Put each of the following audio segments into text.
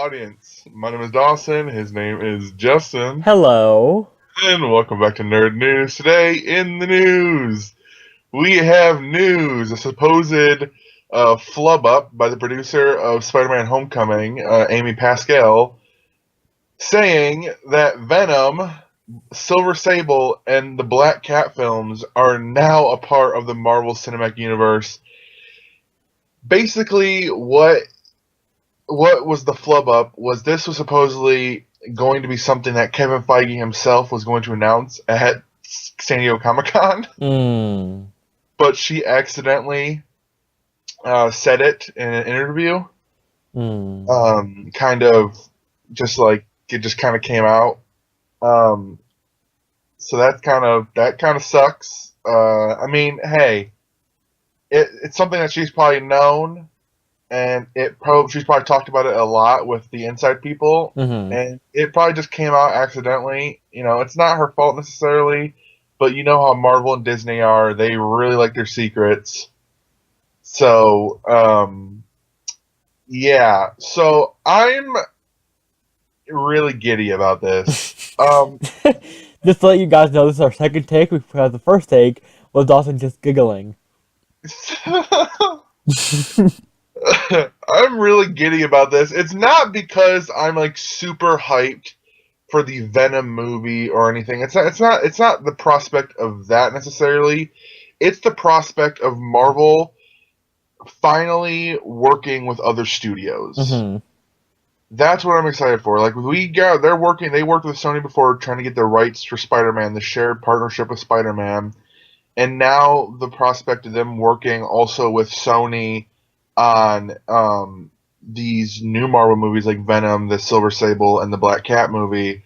audience. My name is Dawson. His name is Justin. Hello. And welcome back to Nerd News. Today in the news, we have news. A supposed flub up by the producer of Spider-Man Homecoming, Amy Pascal, saying that Venom, Silver Sable, and the Black Cat films are now a part of the Marvel Cinematic Universe. Basically, what was the flub up was this was supposedly going to be something that Kevin Feige himself was going to announce at San Diego Comic-Con, but she accidentally said it in an interview. Kind of just like it just kind of came out. So that kind of sucks. I mean, hey, it's something that she's probably known. And she's probably talked about it a lot with the inside people, and it probably just came out accidentally. You know, it's not her fault necessarily, but you know how Marvel and Disney are; they really like their secrets. So, yeah. So I'm really giddy about this. Just to let you guys know, this is our second take because the first take was Dawson just giggling. I'm really giddy about this. It's not because I'm like super hyped for the Venom movie or anything. It's not the prospect of that necessarily. It's the prospect of Marvel finally working with other studios. That's what I'm excited for. Like they worked with Sony before trying to get the rights for Spider-Man, the shared partnership with Spider-Man. And now the prospect of them working also with Sony on these new Marvel movies like Venom, the Silver Sable, and the Black Cat movie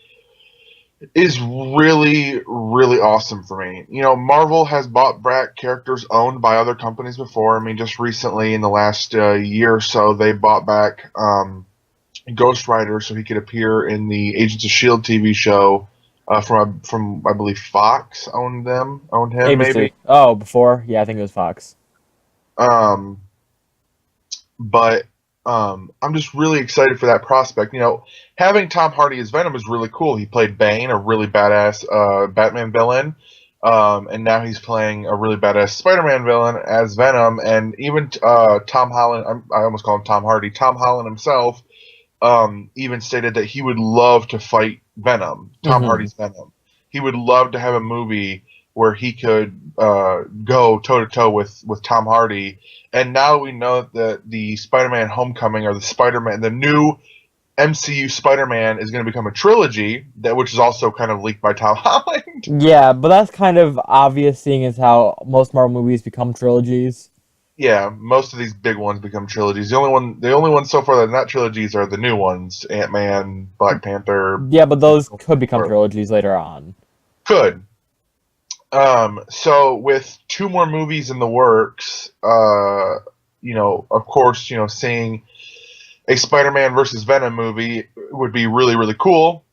is really, really awesome for me. You know, Marvel has bought back characters owned by other companies before. I mean, just recently in the last year or so, they bought back Ghost Rider so he could appear in the Agents of S.H.I.E.L.D. TV show from I believe Fox owned him ABC. maybe. Oh, before? Yeah, I think it was Fox. But I'm just really excited for that prospect. You know, having Tom Hardy as Venom is really cool. He played Bane, a really badass Batman villain, and now he's playing a really badass Spider-Man villain as Venom. And even Tom Holland, I almost call him Tom Hardy. Tom Holland himself even stated that he would love to fight Venom, Tom Hardy's Venom. He would love to have a movie where he could go toe-to-toe with Tom Hardy. And now we know that the Spider-Man Homecoming, or the new MCU Spider-Man, is going to become a trilogy, which is also kind of leaked by Tom Holland. Yeah, but that's kind of obvious seeing as how most Marvel movies become trilogies. Yeah, most of these big ones become trilogies. The only ones so far that are not trilogies are the new ones: Ant-Man, Black Panther. Yeah, but those could become trilogies later on. Could. So with two more movies in the works, you know, of course, you know, seeing a Spider-Man versus Venom movie would be really, really cool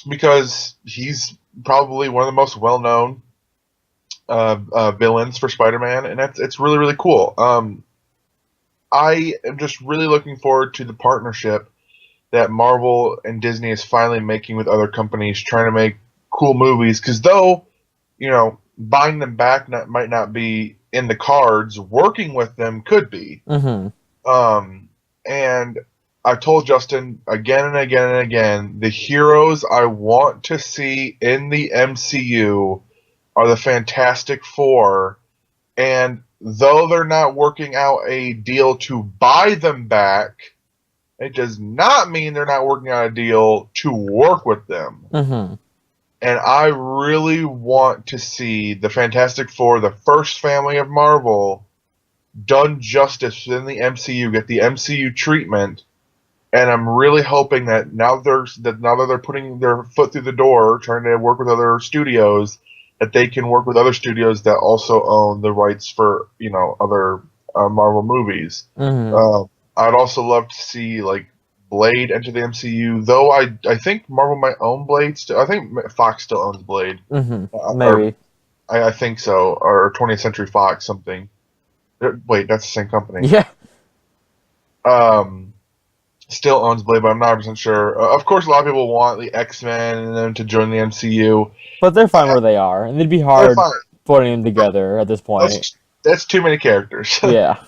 because he's probably one of the most well-known villains for Spider-Man, and it's really, really cool. I am just really looking forward to the partnership that Marvel and Disney is finally making with other companies, trying to make cool movies. Because though, you know, buying them back might not be in the cards, working with them could be. And I told Justin again and again and again, the heroes I want to see in the MCU are the Fantastic Four, and though they're not working out a deal to buy them back, it does not mean they're not working out a deal to work with them. And I really want to see the Fantastic Four, the first family of Marvel, done justice within the MCU, get the MCU treatment. And I'm really hoping that now that they're putting their foot through the door, trying to work with other studios, that they can work with other studios that also own the rights for, you know, other Marvel movies. I'd also love to see like Blade enter the MCU, though I think Marvel might own Blade still. I think Fox still owns Blade. Maybe. I think so, or 20th Century Fox something. Wait, that's the same company. Yeah. still owns Blade, but I'm not 100% sure. Of course, a lot of people want the X-Men and them to join the MCU. But they're fine where they are, and it'd be They're hard fine. putting them together at this point. That's too many characters. Yeah.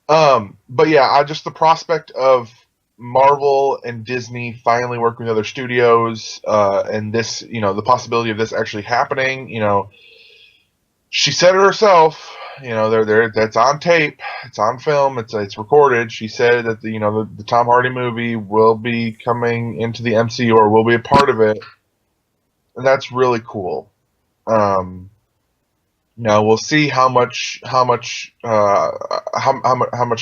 But yeah, I just the prospect of Marvel and Disney finally working with other studios, and this, the possibility of this actually happening. She said it herself. They're that's on tape, it's on film, it's recorded. She said that the Tom Hardy movie will be coming into the MCU or will be a part of it, and that's really cool. Um, Now we'll see how much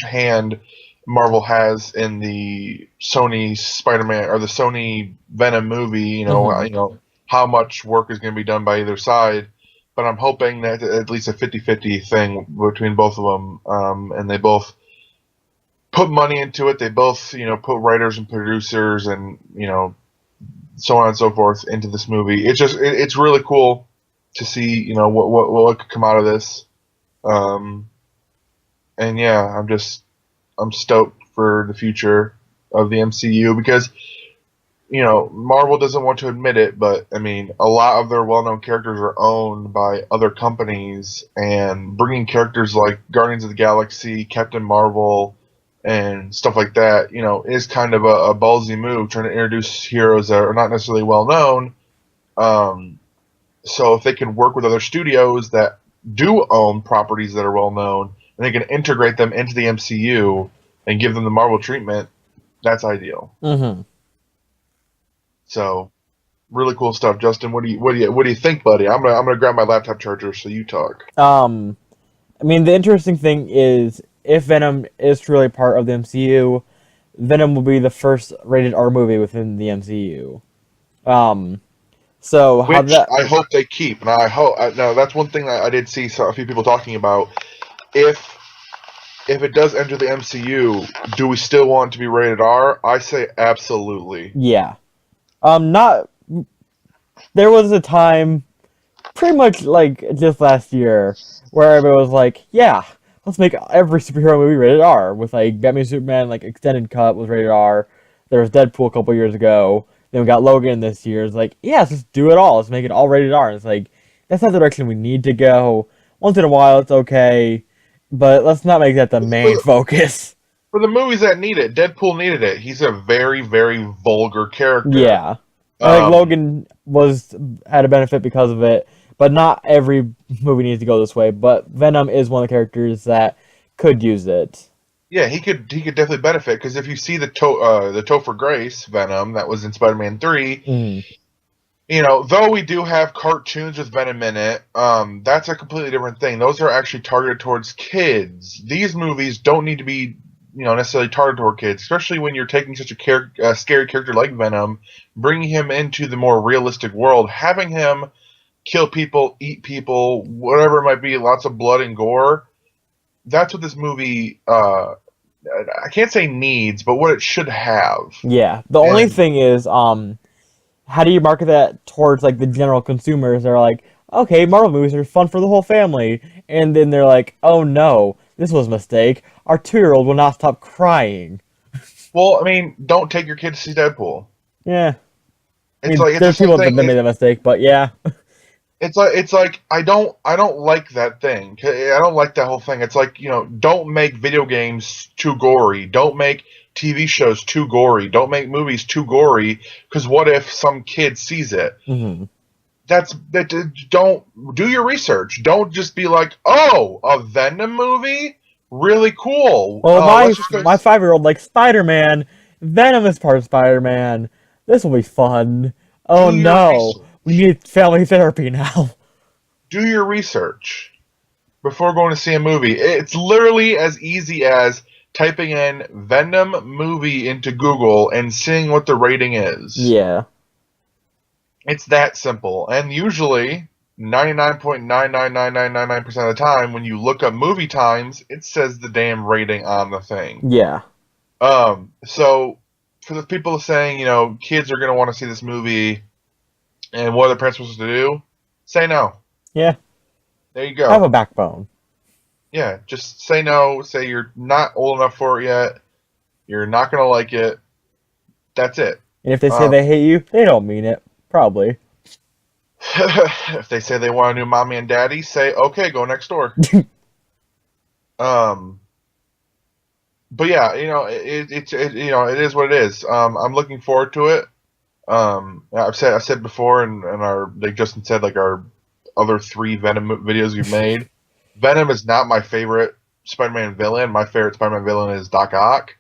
hand Marvel has in the Sony Spider-Man or the Sony Venom movie. Hmm. How much work is going to be done by either side. But I'm hoping that at least a 50-50 thing between both of them, and they both put money into it. They both put writers and producers and so on and so forth into this movie. It's really cool to see what could come out of this. Um, and yeah, I'm stoked for the future of the MCU because Marvel doesn't want to admit it, but I mean a lot of their well-known characters are owned by other companies, and bringing characters like Guardians of the Galaxy, Captain Marvel, and stuff like that, is kind of a ballsy move, trying to introduce heroes that are not necessarily well known. Um, so if they can work with other studios that do own properties that are well known, and they can integrate them into the MCU and give them the Marvel treatment, that's ideal. Hmm. So really cool stuff, Justin. What do you think, buddy? I'm gonna grab my laptop charger so you talk. Um, I mean, the interesting thing is if Venom is truly part of the MCU, Venom will be the first rated R movie within the MCU. Um, so how Which that? I hope they keep, and I hope no. That's one thing that I did see a few people talking about. If it does enter the MCU, do we still want it to be rated R? I say absolutely. Yeah. Not. There was a time, pretty much like just last year, where everybody was like, "Yeah, let's make every superhero movie rated R." With like Batman, Superman, like extended cut was rated R. There was Deadpool a couple years ago. Then we got Logan this year. It's like, yeah, let's just do it all. Let's make it all rated R. And it's like that's not the direction we need to go. Once in a while, it's okay, but let's not make that the main focus. For the movies that need it, Deadpool needed it. He's a very, very vulgar character. Yeah. I think Um, Logan had a benefit because of it, but not every movie needs to go this way. But Venom is one of the characters that could use it. yeah, he could definitely benefit because if you see the Topher Grace Venom that was in Spider-Man 3, Mm. though we do have cartoons with Venom in it, that's a completely different thing. Those are actually targeted towards kids. These movies don't need to be, necessarily targeted toward kids, especially when you're taking such a scary character like Venom, bringing him into the more realistic world, having him kill people, eat people, whatever it might be, lots of blood and gore. That's what this movie, I can't say needs, but what it should have. Yeah. The only And thing is, how do you market that towards like the general consumers? They're like, okay, Marvel movies are fun for the whole family, and then they're like, oh no, this was a mistake. Our 2-year-old will not stop crying. well, I mean, don't take your kid to see Deadpool. Yeah. I It's mean, like it's the there's same people that thing. made that mistake, but yeah. It's like I don't like that thing. I don't like that whole thing. It's like don't make video games too gory. Don't make TV shows too gory. Don't make movies too gory. Because what if some kid sees it? Hmm. Don't do your research. Don't just be like, oh, a Venom movie, really cool. Well, my Let's just go. my 5-year-old likes Spider-Man. Venom is part of Spider-Man. This will be fun. Oh Do your no, we research. need family therapy now. Do your research before going to see a movie. It's literally as easy as typing in Venom movie into Google and seeing what the rating is. Yeah. It's that simple. And usually, 99.99999% of the time, when you look up movie times, it says the damn rating on the thing. Yeah. So for the people saying, kids are going to want to see this movie and what are the parents supposed to do? Say no. Yeah. There you Have go. a backbone. Yeah, just say no. Say you're not old enough for it yet. You're not going to like it. That's it. And if they say they hate you, they don't mean it. Probably. If they say they want a new mommy and daddy, say okay, go next door. Um, but yeah, it is what it is. I'm looking forward to it. I said before, and our like Justin said, like our other 3 Venom videos we've made. Venom is not my favorite Spider-Man villain. My favorite Spider-Man villain is Doc Ock,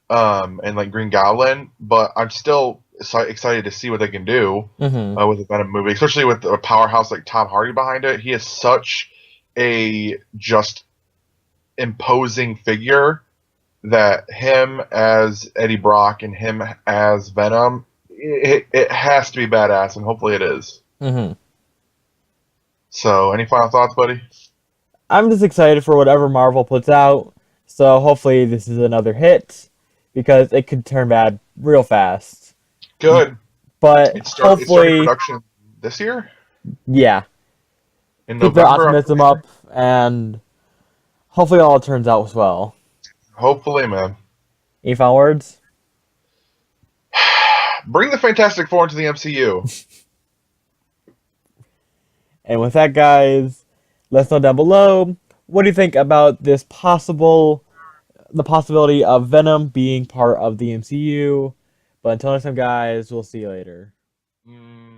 and like Green Goblin. But I'm still excited to see what they can do Mm-hmm. with the Venom movie, especially with a powerhouse like Tom Hardy behind it. He is such a just imposing figure that him as Eddie Brock and him as Venom, it has to be badass, and hopefully it is. Mm-hmm. So, any final thoughts, buddy? I'm just excited for whatever Marvel puts out. So hopefully this is another hit because it could turn bad real fast. Good. But It's starting hopefully, production this year yeah, in keep their November. I'm optimism pretty sure. up and hopefully all turns out as well. Hopefully, man. Any final words? Bring the Fantastic Four into the MCU. And with that, guys, let us know down below. What do you think about the possibility of Venom being part of the MCU? But until next time, guys, we'll see you later. Mm.